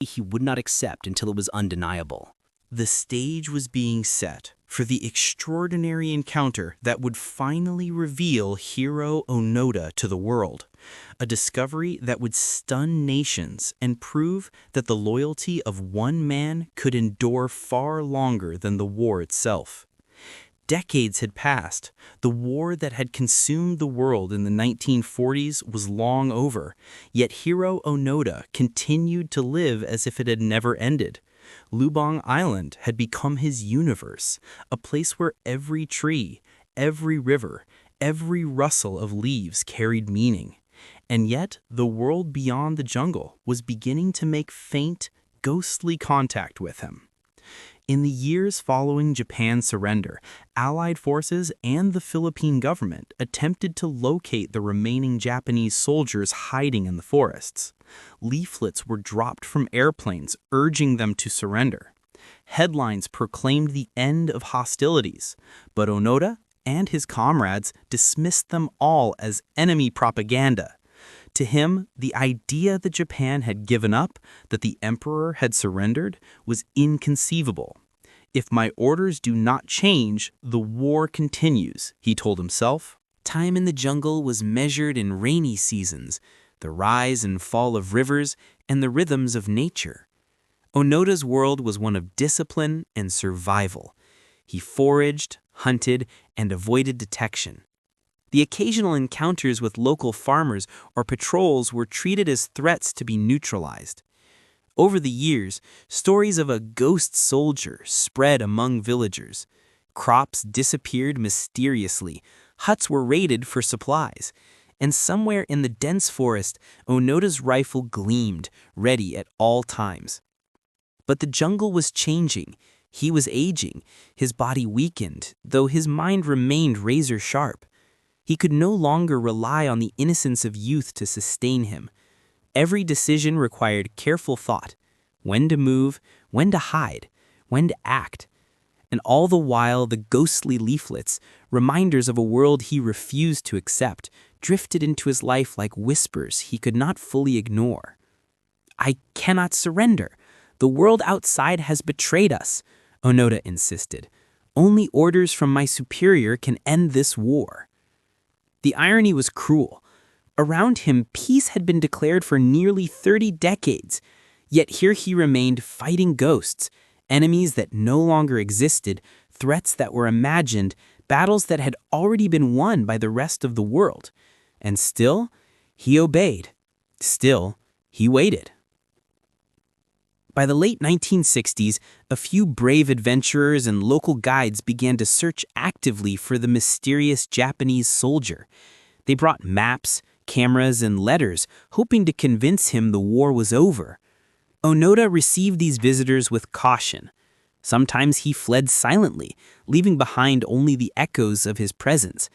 he would not accept until it was undeniable. The stage was being set for the extraordinary encounter that would finally reveal Hiroo Onoda to the world, a discovery that would stun nations and prove that the loyalty of one man could endure far longer than the war itself. Decades had passed. The war that had consumed the world in the 1940s was long over, yet Hiroo Onoda continued to live as if it had never ended. Lubang Island had become his universe, a place where every tree, every river, every rustle of leaves carried meaning. And yet, the world beyond the jungle was beginning to make faint, ghostly contact with him. In the years following Japan's surrender, Allied forces and the Philippine government attempted to locate the remaining Japanese soldiers hiding in the forests. Leaflets were dropped from airplanes urging them to surrender. Headlines proclaimed the end of hostilities, but Onoda and his comrades dismissed them all as enemy propaganda. To him, the idea that Japan had given up, that the emperor had surrendered, was inconceivable. If my orders do not change, the war continues, he told himself. Time in the jungle was measured in rainy seasons, the rise and fall of rivers, and the rhythms of nature. Onoda's world was one of discipline and survival. He foraged, hunted, and avoided detection. The occasional encounters with local farmers or patrols were treated as threats to be neutralized. Over the years, stories of a ghost soldier spread among villagers. Crops disappeared mysteriously, huts were raided for supplies, and somewhere in the dense forest, Onoda's rifle gleamed, ready at all times. But the jungle was changing. He was aging, his body weakened, though his mind remained razor-sharp. He could no longer rely on the innocence of youth to sustain him. Every decision required careful thought: when to move, when to hide, when to act. And all the while, the ghostly leaflets, reminders of a world he refused to accept, drifted into his life like whispers he could not fully ignore. "I cannot surrender. The world outside has betrayed us," Onoda insisted. "Only orders from my superior can end this war." The irony was cruel. Around him, peace had been declared for nearly 30 decades, yet here he remained fighting ghosts, enemies that no longer existed, threats that were imagined, battles that had already been won by the rest of the world. And still, he obeyed. Still, he waited. By the late 1960s, a few brave adventurers and local guides began to search actively for the mysterious Japanese soldier. They brought maps, cameras, and letters, hoping to convince him the war was over. Onoda received these visitors with caution. Sometimes he fled silently, leaving behind only the echoes of his presence.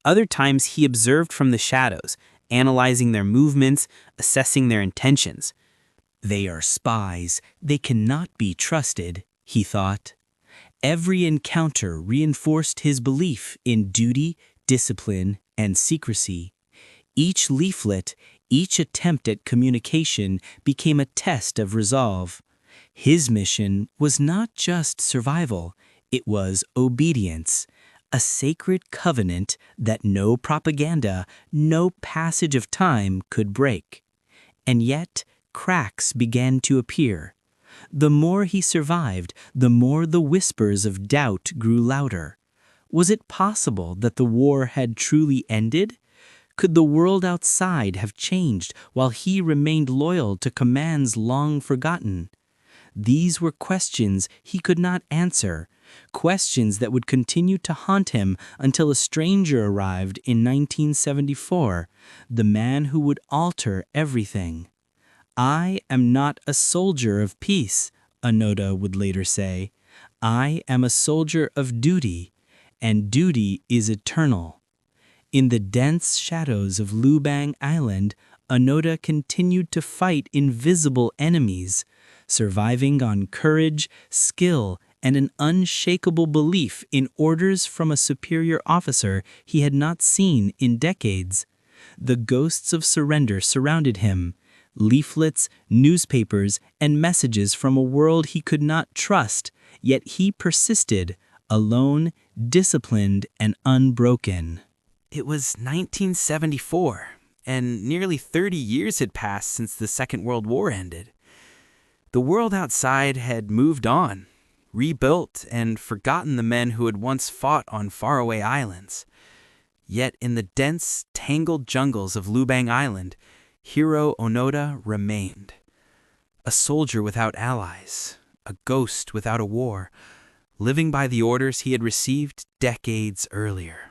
Other times he observed from the shadows, analyzing their movements, assessing their intentions. "They are spies. They cannot be trusted," he thought. Every encounter reinforced his belief in duty, discipline, and secrecy. Each leaflet, each attempt at communication became a test of resolve. His mission was not just survival, it was obedience, a sacred covenant that no propaganda, no passage of time could break. And yet, cracks began to appear. The more he survived, the more the whispers of doubt grew louder. Was it possible that the war had truly ended? Could the world outside have changed while he remained loyal to commands long forgotten? These were questions he could not answer, questions that would continue to haunt him until a stranger arrived in 1974, the man who would alter everything. "I am not a soldier of peace," Onoda would later say. "I am a soldier of duty, and duty is eternal." In the dense shadows of Lubang Island, Onoda continued to fight invisible enemies, surviving on courage, skill, and an unshakable belief in orders from a superior officer he had not seen in decades. The ghosts of surrender surrounded him, leaflets, newspapers, and messages from a world he could not trust, yet he persisted, alone, disciplined, and unbroken. It was 1974, and nearly 30 years had passed since the Second World War ended. The world outside had moved on, rebuilt, and forgotten the men who had once fought on faraway islands. Yet in the dense, tangled jungles of Lubang Island, Hiroo Onoda remained. A soldier without allies, a ghost without a war, living by the orders he had received decades earlier.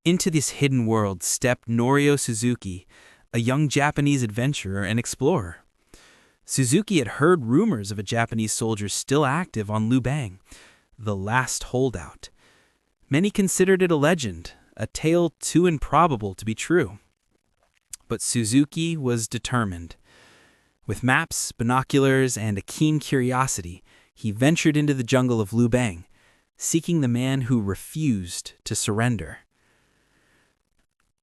Into this hidden world stepped Norio Suzuki, a young Japanese adventurer and explorer. Suzuki had heard rumors of a Japanese soldier still active on Lubang, the last holdout. Many considered it a legend, a tale too improbable to be true. But Suzuki was determined. With maps, binoculars, and a keen curiosity, he ventured into the jungle of Lubang, seeking the man who refused to surrender.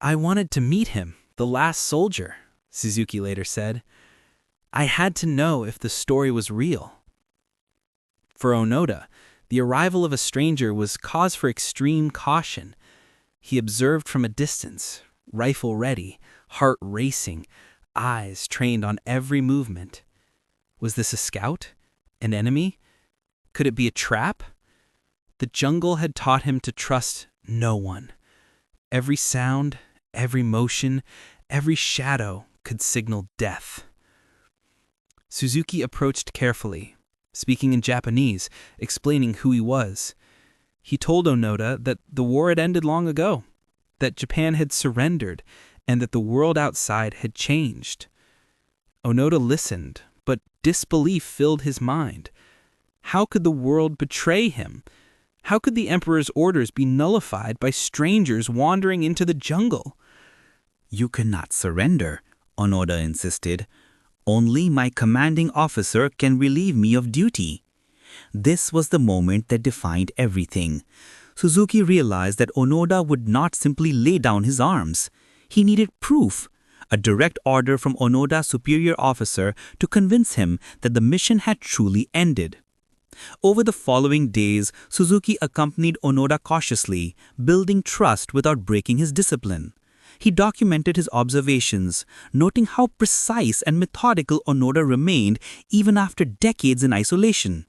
"I wanted to meet him, the last soldier," Suzuki later said. "I had to know if the story was real." For Onoda, the arrival of a stranger was cause for extreme caution. He observed from a distance, rifle ready, heart racing, eyes trained on every movement. Was this a scout? An enemy? Could it be a trap? The jungle had taught him to trust no one. Every sound, every motion, every shadow could signal death. Suzuki approached carefully, speaking in Japanese, explaining who he was. He told Onoda that the war had ended long ago, that Japan had surrendered, and that the world outside had changed. Onoda listened, but disbelief filled his mind. How could the world betray him? How could the emperor's orders be nullified by strangers wandering into the jungle? "You cannot surrender," Onoda insisted. "Only my commanding officer can relieve me of duty." This was the moment that defined everything. Suzuki realized that Onoda would not simply lay down his arms. He needed proof, a direct order from Onoda's superior officer to convince him that the mission had truly ended. Over the following days, Suzuki accompanied Onoda cautiously, building trust without breaking his discipline. He documented his observations, noting how precise and methodical Onoda remained even after decades in isolation.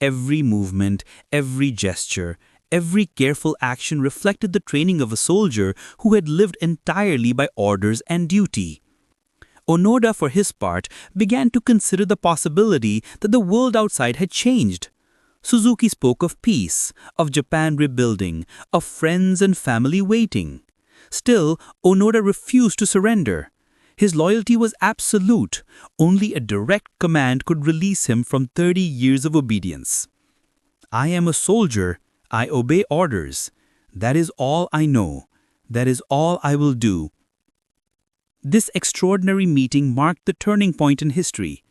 Every movement, every gesture, every careful action reflected the training of a soldier who had lived entirely by orders and duty. Onoda, for his part, began to consider the possibility that the world outside had changed. Suzuki spoke of peace, of Japan rebuilding, of friends and family waiting. Still, Onoda refused to surrender. His loyalty was absolute. Only a direct command could release him from 30 years of obedience. "I am a soldier. I obey orders. That is all I know. That is all I will do." This extraordinary meeting marked the turning point in history.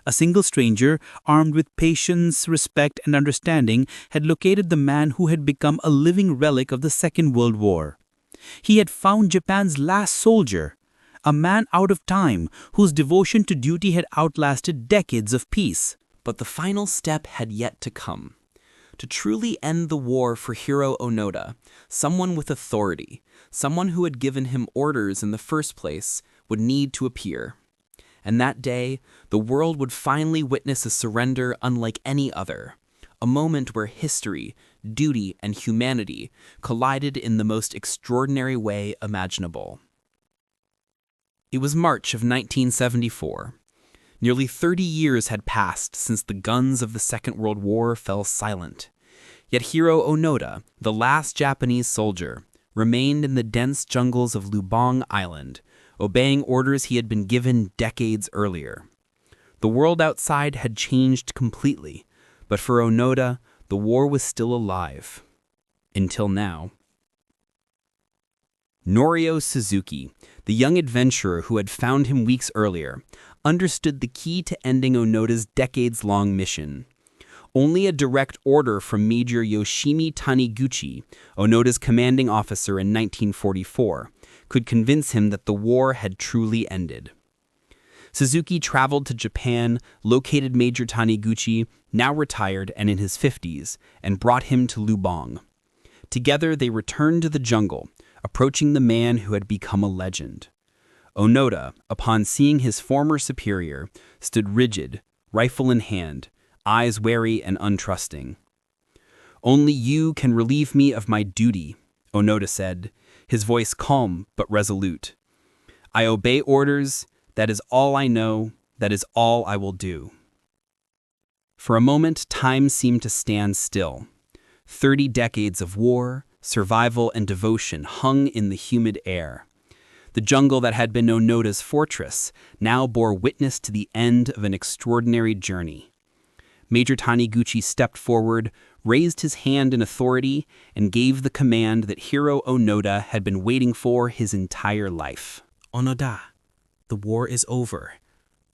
A single stranger, armed with patience, respect, and understanding, had located the man who had become a living relic of the Second World War. He had found Japan's last soldier, a man out of time whose devotion to duty had outlasted decades of peace. But the final step had yet to come. To truly end the war for Hiroo Onoda, someone with authority, someone who had given him orders in the first place, would need to appear. And that day, the world would finally witness a surrender unlike any other, a moment where history, duty, and humanity collided in the most extraordinary way imaginable. It was March of 1974. Nearly 30 years had passed since the guns of the Second World War fell silent. Yet Hiroo Onoda, the last Japanese soldier, remained in the dense jungles of Lubang Island, obeying orders he had been given decades earlier. The world outside had changed completely, but for Onoda, the war was still alive. Until now. Norio Suzuki, the young adventurer who had found him weeks earlier, understood the key to ending Onoda's decades-long mission. Only a direct order from Major Yoshimi Taniguchi, Onoda's commanding officer in 1944, could convince him that the war had truly ended. Suzuki traveled to Japan, located Major Taniguchi, now retired and in his 50s, and brought him to Lubang. Together they returned to the jungle, approaching the man who had become a legend. Onoda, upon seeing his former superior, stood rigid, rifle in hand, eyes wary and untrusting. "Only you can relieve me of my duty," Onoda said, his voice calm but resolute. "I obey orders. That is all I know. That is all I will do." For a moment, time seemed to stand still. 30 decades of war, survival, and devotion hung in the humid air. The jungle that had been Onoda's fortress now bore witness to the end of an extraordinary journey. Major Taniguchi stepped forward, raised his hand in authority, and gave the command that Hiroo Onoda had been waiting for his entire life. "Onoda, the war is over.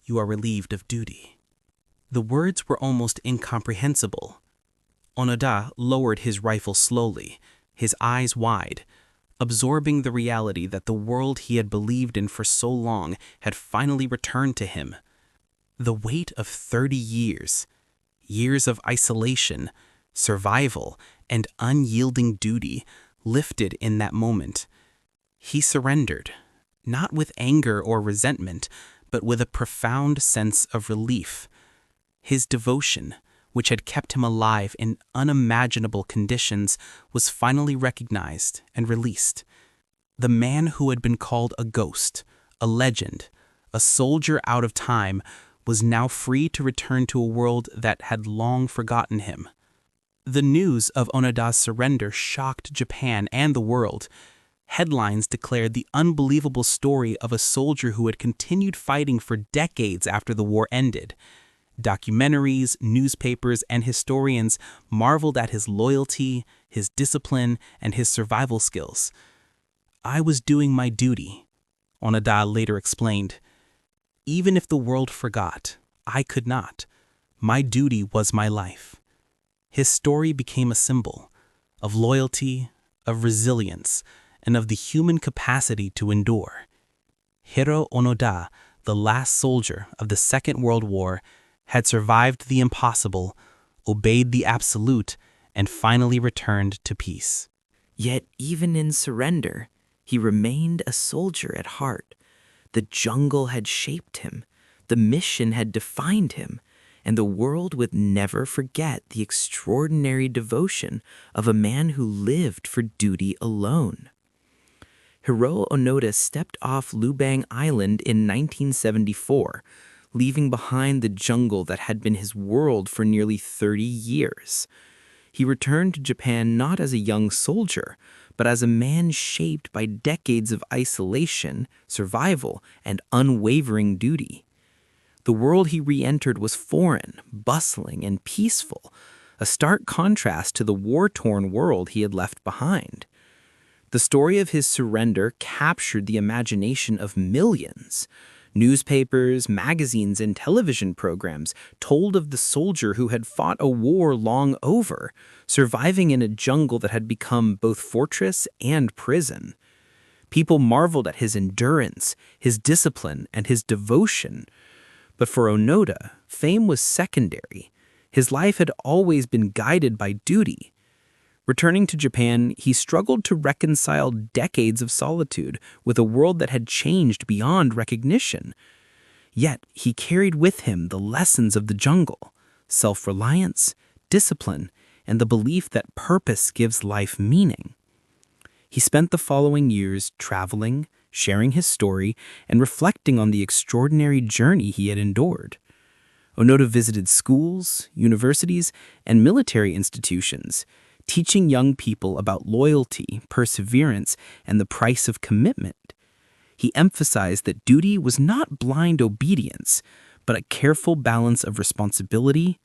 You are relieved of duty." The words were almost incomprehensible. Onoda lowered his rifle slowly, his eyes wide, absorbing the reality that the world he had believed in for so long had finally returned to him. The weight of 30 years, years of isolation, survival, and unyielding duty lifted in that moment. He surrendered, not with anger or resentment, but with a profound sense of relief. His devotion, which had kept him alive in unimaginable conditions, was finally recognized and released. The man who had been called a ghost, a legend, a soldier out of time, was now free to return to a world that had long forgotten him. The news of Onoda's surrender shocked Japan and the world. Headlines declared the unbelievable story of a soldier who had continued fighting for decades after the war ended. Documentaries, newspapers, and historians marveled at his loyalty, his discipline, and his survival skills. "I was doing my duty," Onoda later explained. "Even if the world forgot, I could not. My duty was my life." His story became a symbol of loyalty, of resilience, and of the human capacity to endure. Hiroo Onoda, the last soldier of the Second World War, had survived the impossible, obeyed the absolute, and finally returned to peace. Yet even in surrender, he remained a soldier at heart. The jungle had shaped him, the mission had defined him, and the world would never forget the extraordinary devotion of a man who lived for duty alone. Hiroo Onoda stepped off Lubang Island in 1974, leaving behind the jungle that had been his world for nearly 30 years. He returned to Japan not as a young soldier, but as a man shaped by decades of isolation, survival, and unwavering duty. The world he re-entered was foreign, bustling, and peaceful, a stark contrast to the war-torn world he had left behind. The story of his surrender captured the imagination of millions. Newspapers, magazines, and television programs told of the soldier who had fought a war long over, surviving in a jungle that had become both fortress and prison. People marveled at his endurance, his discipline, and his devotion. But for Onoda, fame was secondary. His life had always been guided by duty. Returning to Japan, he struggled to reconcile decades of solitude with a world that had changed beyond recognition. Yet he carried with him the lessons of the jungle, self-reliance, discipline, and the belief that purpose gives life meaning. He spent the following years traveling, sharing his story, and reflecting on the extraordinary journey he had endured. Onoda visited schools, universities, and military institutions, teaching young people about loyalty, perseverance, and the price of commitment. He emphasized that duty was not blind obedience, but a careful balance of responsibility,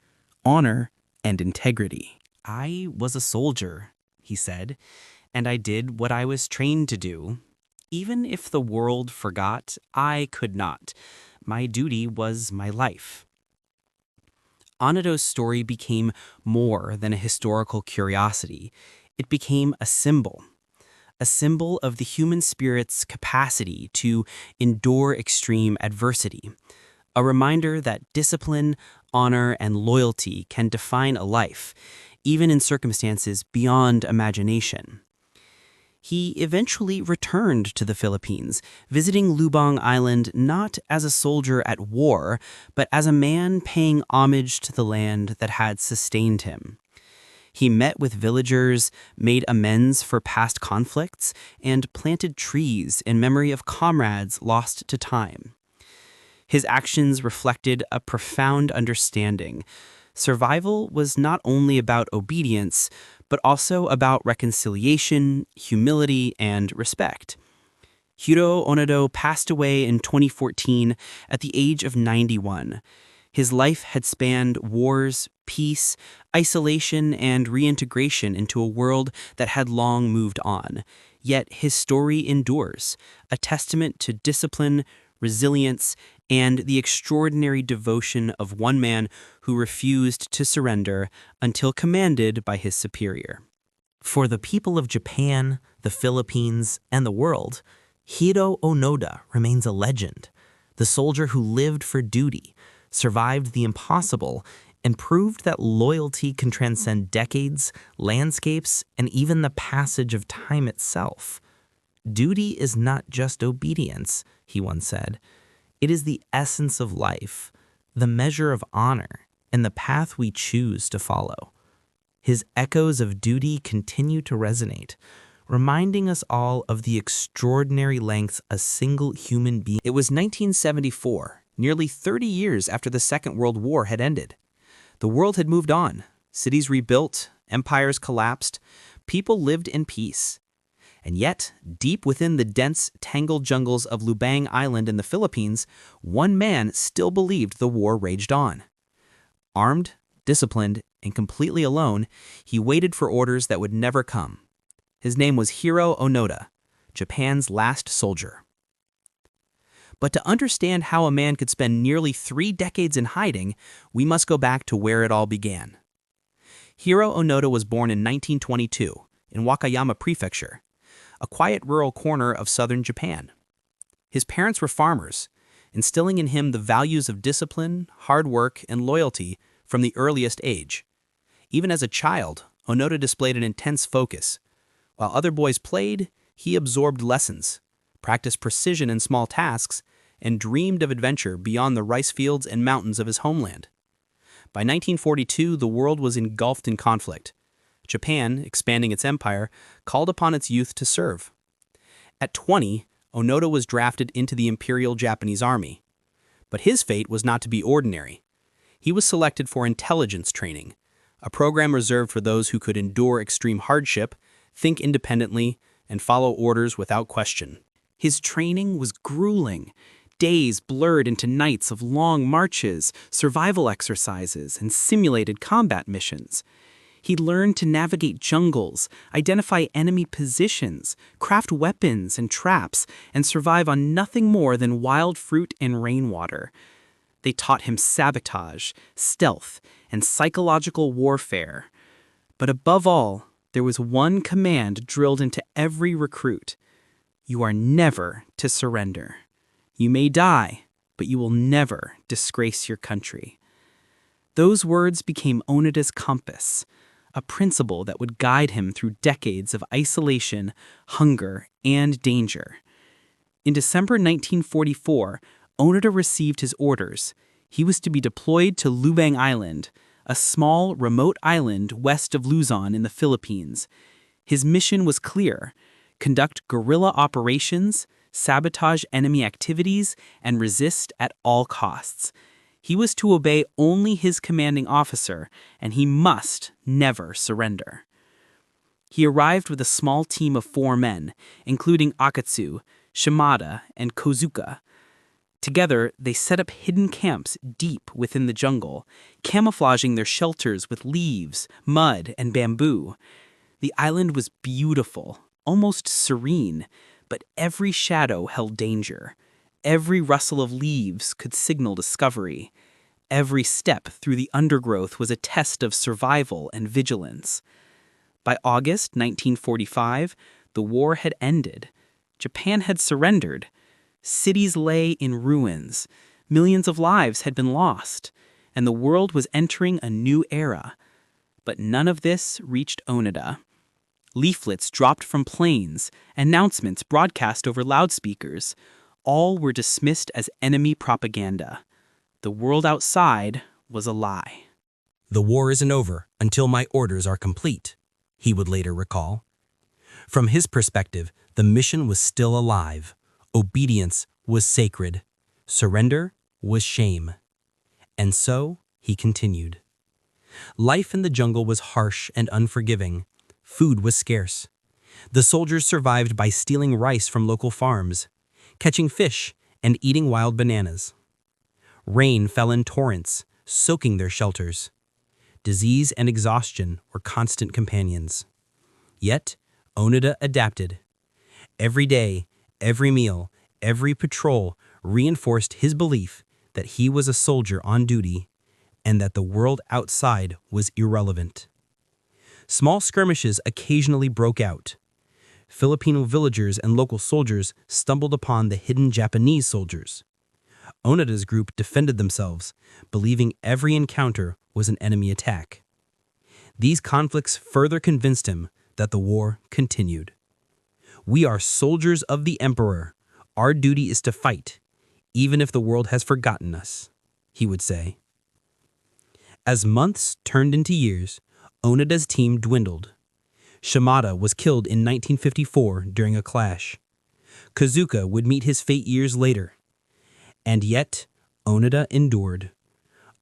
honor, and integrity. "I was a soldier," he said, "and I did what I was trained to do. Even if the world forgot, I could not. My duty was my life." Onoda's story became more than a historical curiosity. It became a symbol a symbol of the human spirit's capacity to endure extreme adversity, a reminder that discipline, honor, and loyalty can define a life, even in circumstances beyond imagination. He eventually returned to the Philippines, visiting Lubang Island not as a soldier at war, but as a man paying homage to the land that had sustained him. He met with villagers, made amends for past conflicts, and planted trees in memory of comrades lost to time. His actions reflected a profound understanding. Survival was not only about obedience, but also about reconciliation, humility, and respect. Hiroo Onoda passed away in 2014 at the age of 91. His life had spanned wars, peace, isolation, and reintegration into a world that had long moved on. Yet his story endures, a testament to discipline, resilience, and the extraordinary devotion of one man who refused to surrender until commanded by his superior. For the people of Japan, the Philippines, and the world, Hiroo Onoda remains a legend, the soldier who lived for duty, survived the impossible, and proved that loyalty can transcend decades, landscapes, and even the passage of time itself. Duty is not just obedience, he once said. It is the essence of life, the measure of honor, and the path we choose to follow. His echoes of duty continue to resonate, reminding us all of the extraordinary lengths a single human being. It was 1974, nearly 30 years after the Second World War had ended. The world had moved on, cities rebuilt, empires collapsed, people lived in peace. And yet, deep within the dense, tangled jungles of Lubang Island in the Philippines, one man still believed the war raged on. Armed, disciplined, and completely alone, he waited for orders that would never come. His name was Hiroo Onoda, Japan's last soldier. But to understand how a man could spend nearly 3 decades in hiding, we must go back to where it all began. Hiroo Onoda was born in 1922 in Wakayama Prefecture, a quiet rural corner of southern Japan. His parents were farmers, instilling in him the values of discipline, hard work, and loyalty from the earliest age. Even as a child, Onoda displayed an intense focus. While other boys played, he absorbed lessons, practiced precision in small tasks, and dreamed of adventure beyond the rice fields and mountains of his homeland. By 1942, the world was engulfed in conflict. Japan, expanding its empire, called upon its youth to serve. At 20, Onoda was drafted into the Imperial Japanese Army. But his fate was not to be ordinary. He was selected for intelligence training, a program reserved for those who could endure extreme hardship, think independently, and follow orders without question. His training was grueling. Days blurred into nights of long marches, survival exercises, and simulated combat missions. He learned to navigate jungles, identify enemy positions, craft weapons and traps, and survive on nothing more than wild fruit and rainwater. They taught him sabotage, stealth, and psychological warfare. But above all, there was one command drilled into every recruit. You are never to surrender. You may die, but you will never disgrace your country. Those words became Onoda's compass, a principle that would guide him through decades of isolation, hunger, and danger. In December 1944, Onoda received his orders. He was to be deployed to Lubang Island, a small, remote island west of Luzon in the Philippines. His mission was clear: conduct guerrilla operations, sabotage enemy activities, and resist at all costs. He was to obey only his commanding officer, and he must never surrender. He arrived with a small team of 4 men, including Akatsu, Shimada, and Kozuka. Together, they set up hidden camps deep within the jungle, camouflaging their shelters with leaves, mud, and bamboo. The island was beautiful, almost serene, but every shadow held danger. Every rustle of leaves could signal discovery. Every step through the undergrowth was a test of survival and vigilance. By August 1945, The war had ended. Japan had surrendered. Cities lay in ruins. Millions of lives had been lost. And the world was entering a new era. But none of this reached Onoda. Leaflets dropped from planes, announcements broadcast over loudspeakers. All were dismissed as enemy propaganda. The world outside was a lie. "The war isn't over until my orders are complete," he would later recall. From his perspective, the mission was still alive. Obedience was sacred. Surrender was shame. And so he continued. Life in the jungle was harsh and unforgiving. Food was scarce. The soldiers survived by stealing rice from local farms, catching fish, and eating wild bananas. Rain fell in torrents, soaking their shelters. Disease and exhaustion were constant companions. Yet, Onoda adapted. Every day, every meal, every patrol reinforced his belief that he was a soldier on duty and that the world outside was irrelevant. Small skirmishes occasionally broke out. Filipino villagers and local soldiers stumbled upon the hidden Japanese soldiers. Onoda's group defended themselves, believing every encounter was an enemy attack. These conflicts further convinced him that the war continued. "We are soldiers of the Emperor. Our duty is to fight, even if the world has forgotten us," he would say. As months turned into years, Onoda's team dwindled. Shimada was killed in 1954 during a clash. Kazuka would meet his fate years later. And yet, Onoda endured.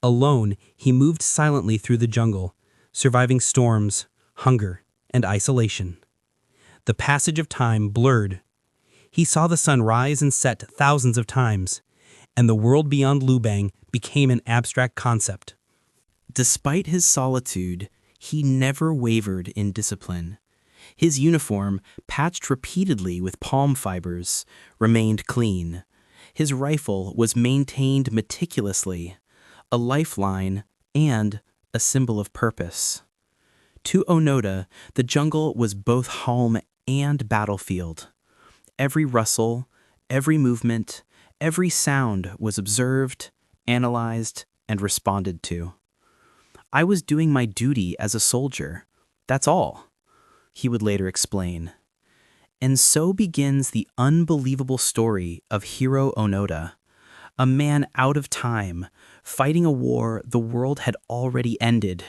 Alone, he moved silently through the jungle, surviving storms, hunger, and isolation. The passage of time blurred. He saw the sun rise and set thousands of times, and the world beyond Lubang became an abstract concept. Despite his solitude, he never wavered in discipline. His uniform, patched repeatedly with palm fibers, remained clean. His rifle was maintained meticulously, a lifeline and a symbol of purpose. To Onoda, the jungle was both home and battlefield. Every rustle, every movement, every sound was observed, analyzed, and responded to. "I was doing my duty as a soldier. That's all," he would later explain. And so begins the unbelievable story of Hiroo Onoda, a man out of time, fighting a war the world had already ended,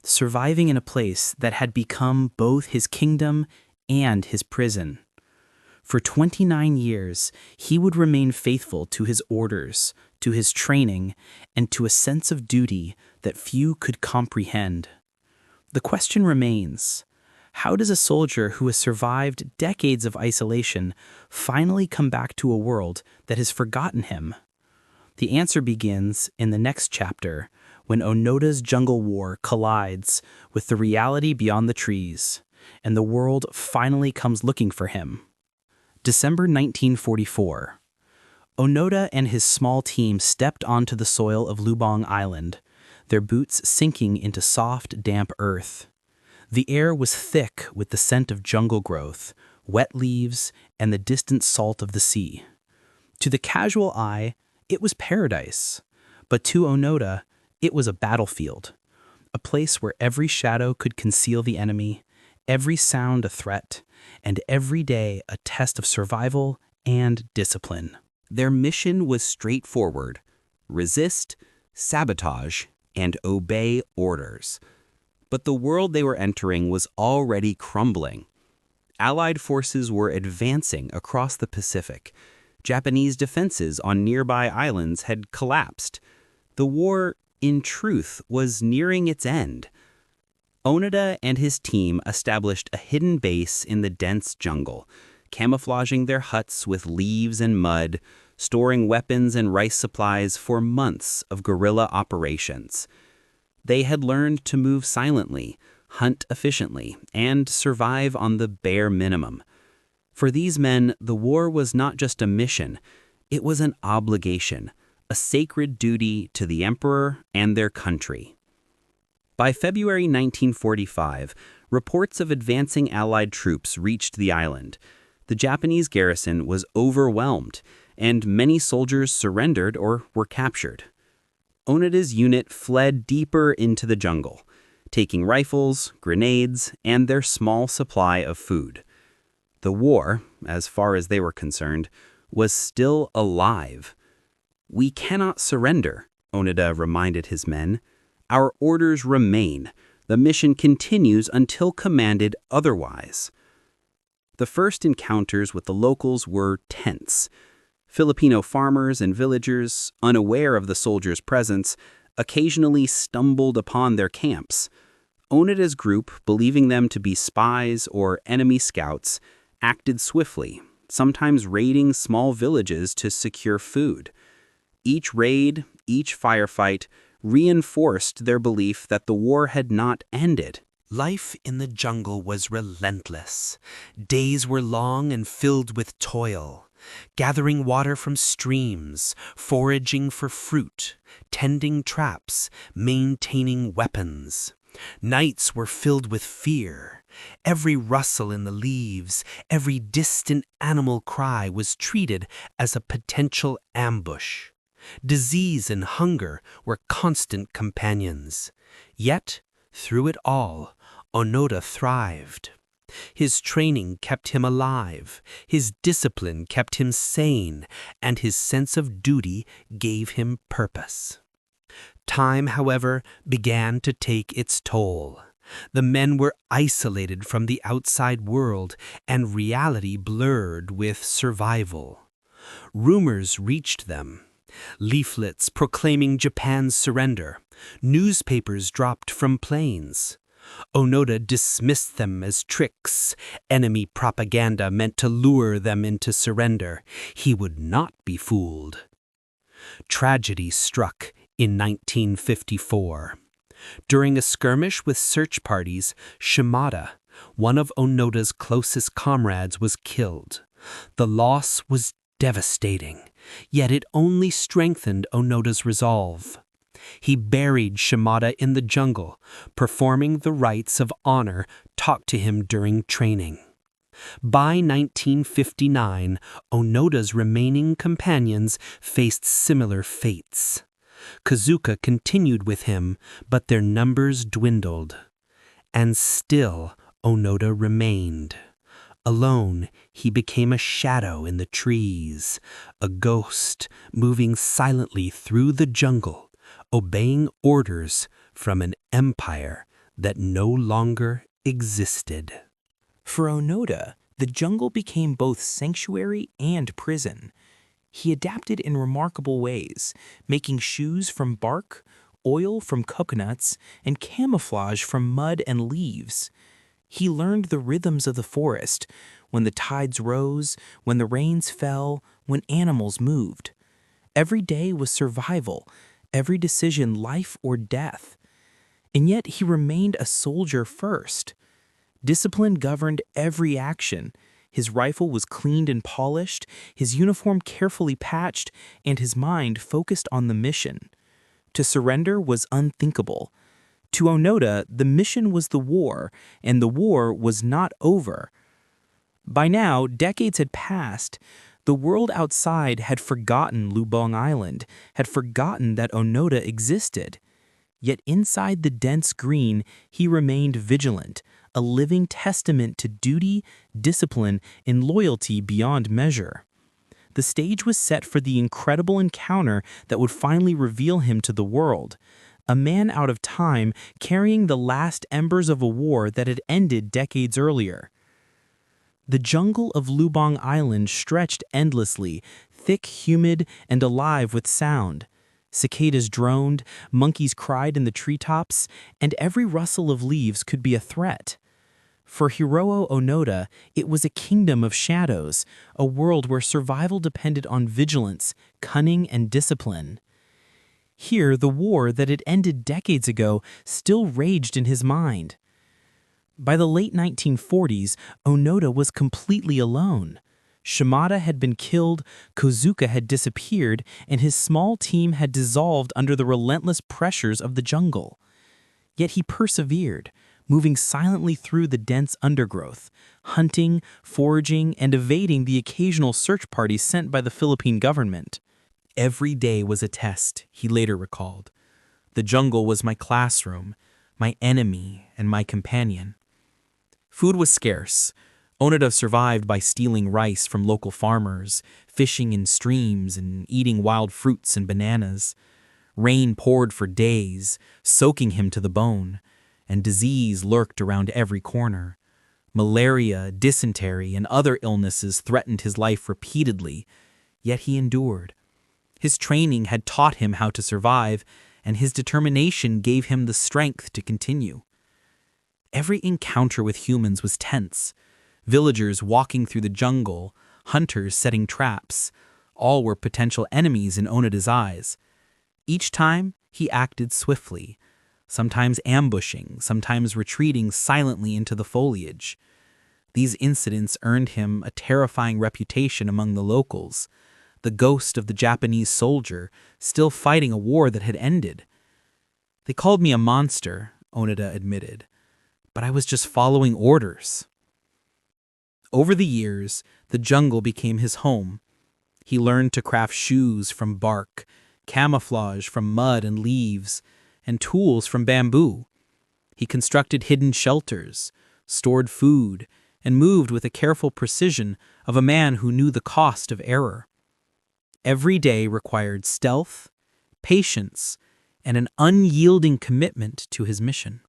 surviving in a place that had become both his kingdom and his prison. For 29 years, he would remain faithful to his orders, to his training, and to a sense of duty that few could comprehend. The question remains, how does a soldier who has survived decades of isolation finally come back to a world that has forgotten him? The answer begins in the next chapter, when Onoda's jungle war collides with the reality beyond the trees, and the world finally comes looking for him. December 1944. Onoda and his small team stepped onto the soil of Lubang Island, their boots sinking into soft, damp earth. The air was thick with the scent of jungle growth, wet leaves, and the distant salt of the sea. To the casual eye, it was paradise, but to Onoda, it was a battlefield, a place where every shadow could conceal the enemy, every sound a threat, and every day a test of survival and discipline. Their mission was straightforward: resist, sabotage, and obey orders. But the world they were entering was already crumbling. Allied forces were advancing across the Pacific. Japanese defenses on nearby islands had collapsed. The war, in truth, was nearing its end. Onoda and his team established a hidden base in the dense jungle, camouflaging their huts with leaves and mud, storing weapons and rice supplies for months of guerrilla operations. They had learned to move silently, hunt efficiently, and survive on the bare minimum. For these men, the war was not just a mission, it was an obligation, a sacred duty to the emperor and their country. By February 1945, reports of advancing Allied troops reached the island. The Japanese garrison was overwhelmed, and many soldiers surrendered or were captured. Onoda's unit fled deeper into the jungle, taking rifles, grenades, and their small supply of food. The war, as far as they were concerned, was still alive. "We cannot surrender," Onoda reminded his men. "Our orders remain. The mission continues until commanded otherwise." The first encounters with the locals were tense. Filipino farmers and villagers, unaware of the soldiers' presence, occasionally stumbled upon their camps. Onoda's group, believing them to be spies or enemy scouts, acted swiftly, sometimes raiding small villages to secure food. Each raid, each firefight, reinforced their belief that the war had not ended. Life in the jungle was relentless. Days were long and filled with toil, gathering water from streams, foraging for fruit, tending traps, maintaining weapons. Nights were filled with fear. Every rustle in the leaves, every distant animal cry was treated as a potential ambush. Disease and hunger were constant companions. Yet, through it all, Onoda thrived. His training kept him alive, his discipline kept him sane, and his sense of duty gave him purpose. Time, however, began to take its toll. The men were isolated from the outside world, and reality blurred with survival. Rumors reached them. Leaflets proclaiming Japan's surrender. Newspapers dropped from planes. Onoda dismissed them as tricks, enemy propaganda meant to lure them into surrender. He would not be fooled. Tragedy struck in 1954. During a skirmish with search parties, Shimada, one of Onoda's closest comrades, was killed. The loss was devastating, yet it only strengthened Onoda's resolve. He buried Shimada in the jungle, performing the rites of honor taught to him during training. By 1959, Onoda's remaining companions faced similar fates. Kazuka continued with him, but their numbers dwindled. And still Onoda remained. Alone, he became a shadow in the trees, a ghost moving silently through the jungle, obeying orders from an empire that no longer existed. For Onoda, the jungle became both sanctuary and prison. He adapted in remarkable ways, making shoes from bark, oil from coconuts, and camouflage from mud and leaves. He learned the rhythms of the forest, when the tides rose, when the rains fell, when animals moved. Every day was survival, every decision life or death. And yet he remained a soldier first. Discipline governed every action. His rifle was cleaned and polished, his uniform carefully patched, and his mind focused on the mission. To surrender was unthinkable. To Onoda, the mission was the war, and the war was not over. By now, decades had passed. The world outside had forgotten Lubang Island, had forgotten that Onoda existed. Yet inside the dense green, he remained vigilant, a living testament to duty, discipline, and loyalty beyond measure. The stage was set for the incredible encounter that would finally reveal him to the world. A man out of time carrying the last embers of a war that had ended decades earlier. The jungle of Lubang Island stretched endlessly, thick, humid, and alive with sound. Cicadas droned, monkeys cried in the treetops, and every rustle of leaves could be a threat. For Hiroo Onoda, it was a kingdom of shadows, a world where survival depended on vigilance, cunning, and discipline. Here, the war that had ended decades ago still raged in his mind. By the late 1940s, Onoda was completely alone. Shimada had been killed, Kozuka had disappeared, and his small team had dissolved under the relentless pressures of the jungle. Yet he persevered, moving silently through the dense undergrowth, hunting, foraging, and evading the occasional search parties sent by the Philippine government. Every day was a test, he later recalled. The jungle was my classroom, my enemy, and my companion. Food was scarce. Onoda survived by stealing rice from local farmers, fishing in streams, and eating wild fruits and bananas. Rain poured for days, soaking him to the bone, and disease lurked around every corner. Malaria, dysentery, and other illnesses threatened his life repeatedly, yet he endured. His training had taught him how to survive, and his determination gave him the strength to continue. Every encounter with humans was tense. Villagers walking through the jungle, hunters setting traps, all were potential enemies in Onoda's eyes. Each time, he acted swiftly, sometimes ambushing, sometimes retreating silently into the foliage. These incidents earned him a terrifying reputation among the locals, the ghost of the Japanese soldier still fighting a war that had ended. They called me a monster, Onoda admitted, but I was just following orders. Over the years, the jungle became his home. He learned to craft shoes from bark, camouflage from mud and leaves, and tools from bamboo. He constructed hidden shelters, stored food, and moved with a careful precision of a man who knew the cost of error. Every day required stealth, patience, and an unyielding commitment to his mission.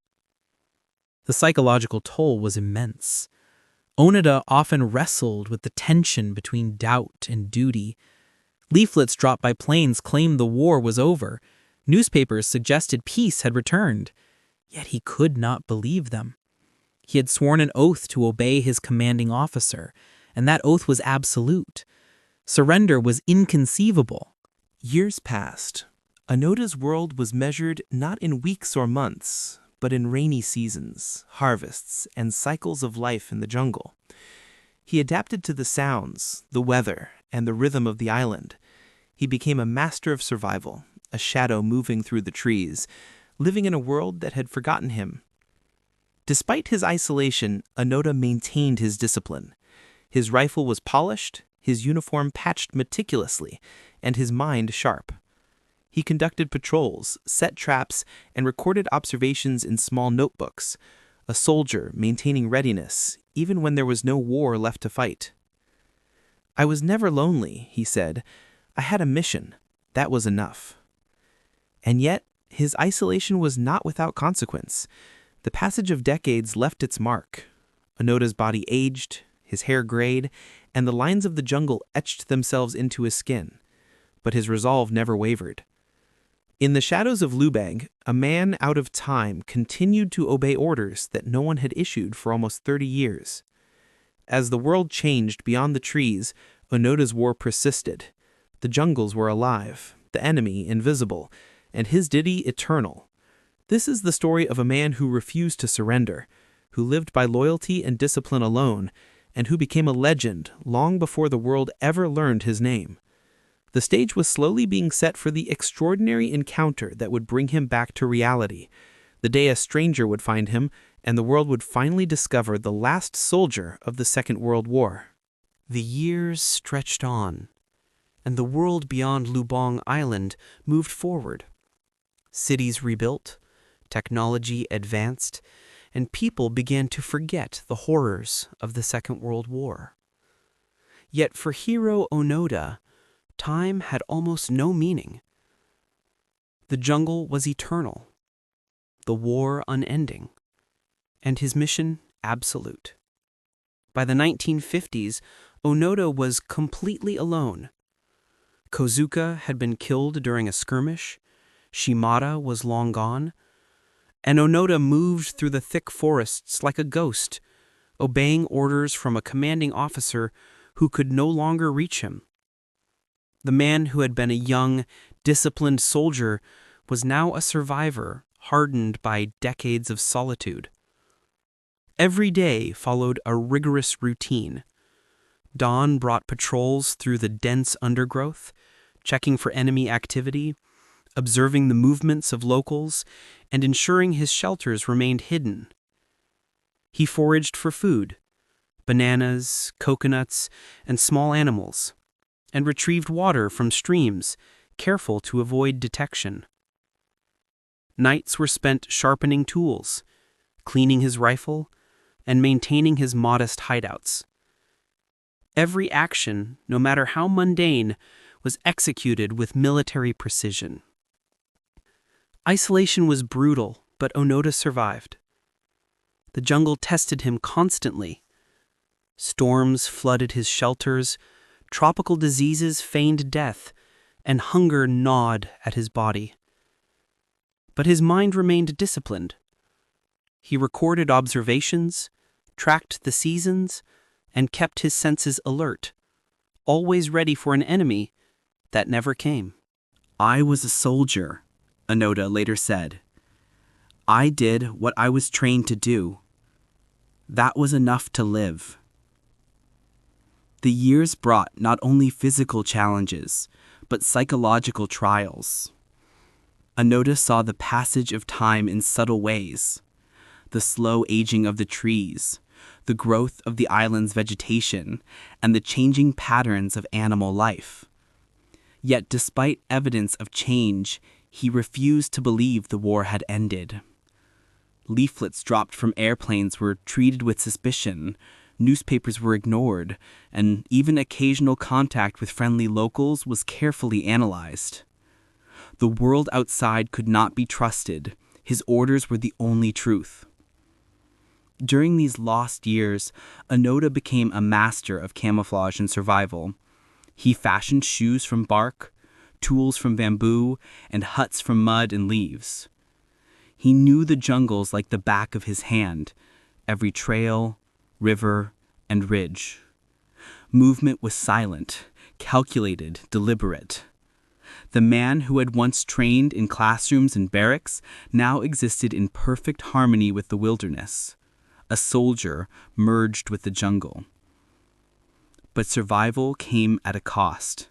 The psychological toll was immense. Onoda often wrestled with the tension between doubt and duty. Leaflets dropped by planes claimed the war was over. Newspapers suggested peace had returned. Yet he could not believe them. He had sworn an oath to obey his commanding officer, and that oath was absolute. Surrender was inconceivable. Years passed. Onoda's world was measured not in weeks or months, but in rainy seasons, harvests, and cycles of life in the jungle. He adapted to the sounds, the weather, and the rhythm of the island. He became a master of survival, a shadow moving through the trees, living in a world that had forgotten him. Despite his isolation, Onoda maintained his discipline. His rifle was polished, his uniform patched meticulously, and his mind sharp. He conducted patrols, set traps, and recorded observations in small notebooks, a soldier maintaining readiness, even when there was no war left to fight. "I was never lonely," he said. "I had a mission. That was enough." And yet, his isolation was not without consequence. The passage of decades left its mark. Onoda's body aged, his hair grayed, and the lines of the jungle etched themselves into his skin. But his resolve never wavered. In the shadows of Lubang, a man out of time continued to obey orders that no one had issued for almost 30 years. As the world changed beyond the trees, Onoda's war persisted. The jungles were alive, the enemy invisible, and his duty eternal. This is the story of a man who refused to surrender, who lived by loyalty and discipline alone, and who became a legend long before the world ever learned his name. The stage was slowly being set for the extraordinary encounter that would bring him back to reality, the day a stranger would find him, and the world would finally discover the last soldier of the Second World War. The years stretched on, and the world beyond Lubang Island moved forward. Cities rebuilt, technology advanced, and people began to forget the horrors of the Second World War. Yet for Hiroo Onoda, time had almost no meaning. The jungle was eternal, the war unending, and his mission absolute. By the 1950s, Onoda was completely alone. Kozuka had been killed during a skirmish, Shimada was long gone, and Onoda moved through the thick forests like a ghost, obeying orders from a commanding officer who could no longer reach him. The man who had been a young, disciplined soldier was now a survivor hardened by decades of solitude. Every day followed a rigorous routine. Dawn brought patrols through the dense undergrowth, checking for enemy activity, observing the movements of locals and ensuring his shelters remained hidden. He foraged for food, bananas, coconuts, and small animals, and retrieved water from streams, careful to avoid detection. Nights were spent sharpening tools, cleaning his rifle, and maintaining his modest hideouts. Every action, no matter how mundane, was executed with military precision. Isolation was brutal, but Onoda survived. The jungle tested him constantly. Storms flooded his shelters, tropical diseases feigned death, and hunger gnawed at his body. But his mind remained disciplined. He recorded observations, tracked the seasons, and kept his senses alert, always ready for an enemy that never came. I was a soldier, Onoda later said. I did what I was trained to do. That was enough to live. The years brought not only physical challenges, but psychological trials. Onoda saw the passage of time in subtle ways. The slow aging of the trees, the growth of the island's vegetation, and the changing patterns of animal life. Yet despite evidence of change, he refused to believe the war had ended. Leaflets dropped from airplanes were treated with suspicion, newspapers were ignored, and even occasional contact with friendly locals was carefully analyzed. The world outside could not be trusted. His orders were the only truth. During these lost years, Onoda became a master of camouflage and survival. He fashioned shoes from bark, tools from bamboo, and huts from mud and leaves. He knew the jungles like the back of his hand, every trail, river, and ridge. Movement was silent, calculated, deliberate. The man who had once trained in classrooms and barracks now existed in perfect harmony with the wilderness, a soldier merged with the jungle. But survival came at a cost.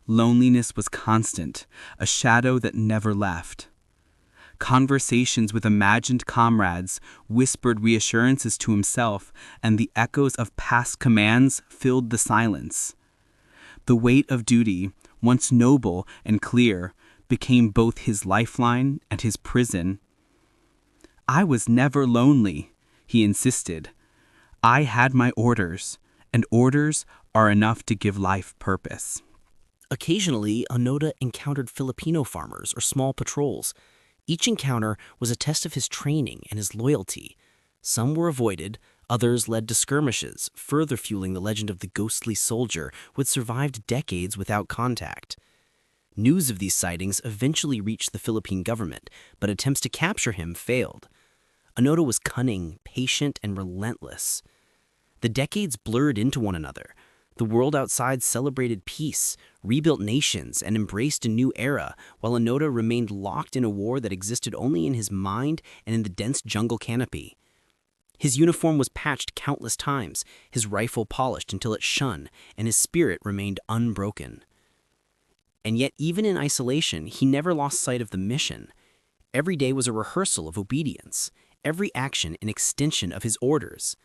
Loneliness was constant, a shadow that never left. Conversations with imagined comrades whispered reassurances to himself, and the echoes of past commands filled the silence. The weight of duty, once noble and clear, became both his lifeline and his prison. I was never lonely, he insisted. I had my orders, and orders are enough to give life purpose. Occasionally, Onoda encountered Filipino farmers or small patrols. Each encounter was a test of his training and his loyalty. Some were avoided, others led to skirmishes, further fueling the legend of the ghostly soldier who had survived decades without contact. News of these sightings eventually reached the Philippine government, but attempts to capture him failed. Onoda was cunning, patient, and relentless. The decades blurred into one another. The world outside celebrated peace, rebuilt nations, and embraced a new era, while Onoda remained locked in a war that existed only in his mind and in the dense jungle canopy. His uniform was patched countless times, his rifle polished until it shone, and his spirit remained unbroken. And yet, even in isolation, he never lost sight of the mission. Every day was a rehearsal of obedience, every action an extension of his orders.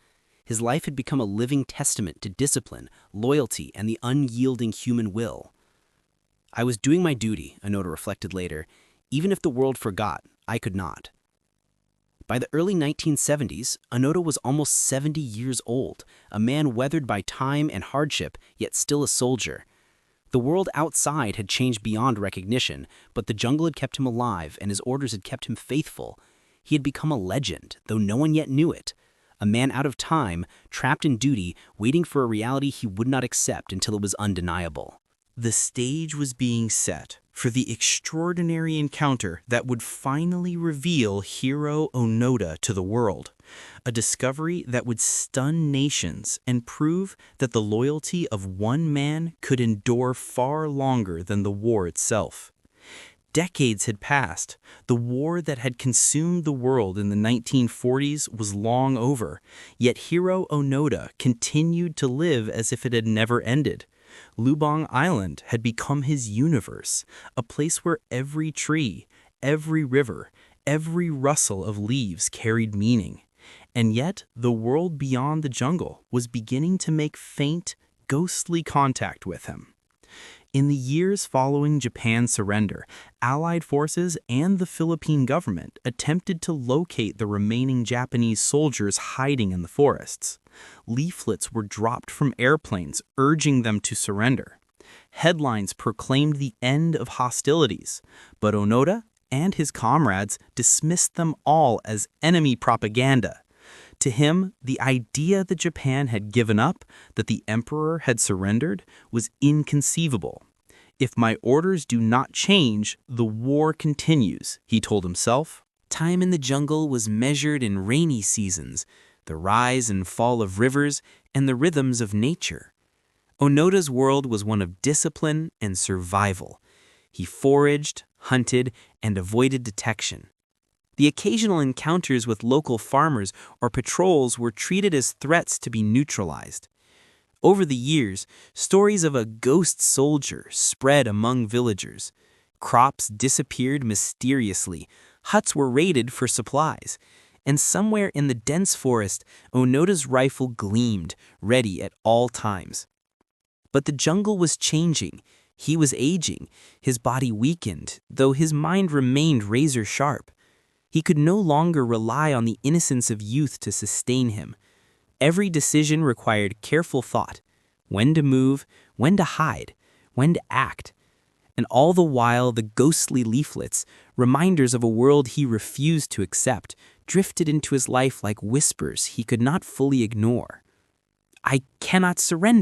His life had become a living testament to discipline, loyalty, and the unyielding human will. I was doing my duty, Onoda reflected later. Even if the world forgot, I could not. By the early 1970s, Onoda was almost 70 years old, a man weathered by time and hardship, yet still a soldier. The world outside had changed beyond recognition, but the jungle had kept him alive and his orders had kept him faithful. He had become a legend, though no one yet knew it. A man out of time, trapped in duty, waiting for a reality he would not accept until it was undeniable. The stage was being set for the extraordinary encounter that would finally reveal Hiroo Onoda to the world, a discovery that would stun nations and prove that the loyalty of one man could endure far longer than the war itself. Decades had passed. The war that had consumed the world in the 1940s was long over, yet Hiroo Onoda continued to live as if it had never ended. Lubang Island had become his universe, a place where every tree, every river, every rustle of leaves carried meaning. And yet, the world beyond the jungle was beginning to make faint, ghostly contact with him. In the years following Japan's surrender, Allied forces and the Philippine government attempted to locate the remaining Japanese soldiers hiding in the forests. Leaflets were dropped from airplanes urging them to surrender. Headlines proclaimed the end of hostilities, but Onoda and his comrades dismissed them all as enemy propaganda. To him, the idea that Japan had given up, that the emperor had surrendered, was inconceivable. If my orders do not change, the war continues, he told himself. Time in the jungle was measured in rainy seasons, the rise and fall of rivers, and the rhythms of nature. Onoda's world was one of discipline and survival. He foraged, hunted, and avoided detection. The occasional encounters with local farmers or patrols were treated as threats to be neutralized. Over the years, stories of a ghost soldier spread among villagers. Crops disappeared mysteriously, huts were raided for supplies, and somewhere in the dense forest, Onoda's rifle gleamed, ready at all times. But the jungle was changing. He was aging, his body weakened, though his mind remained razor-sharp. He could no longer rely on the innocence of youth to sustain him. Every decision required careful thought: when to move, when to hide, when to act. And all the while, the ghostly leaflets, reminders of a world he refused to accept, drifted into his life like whispers he could not fully ignore. "I cannot surrender,"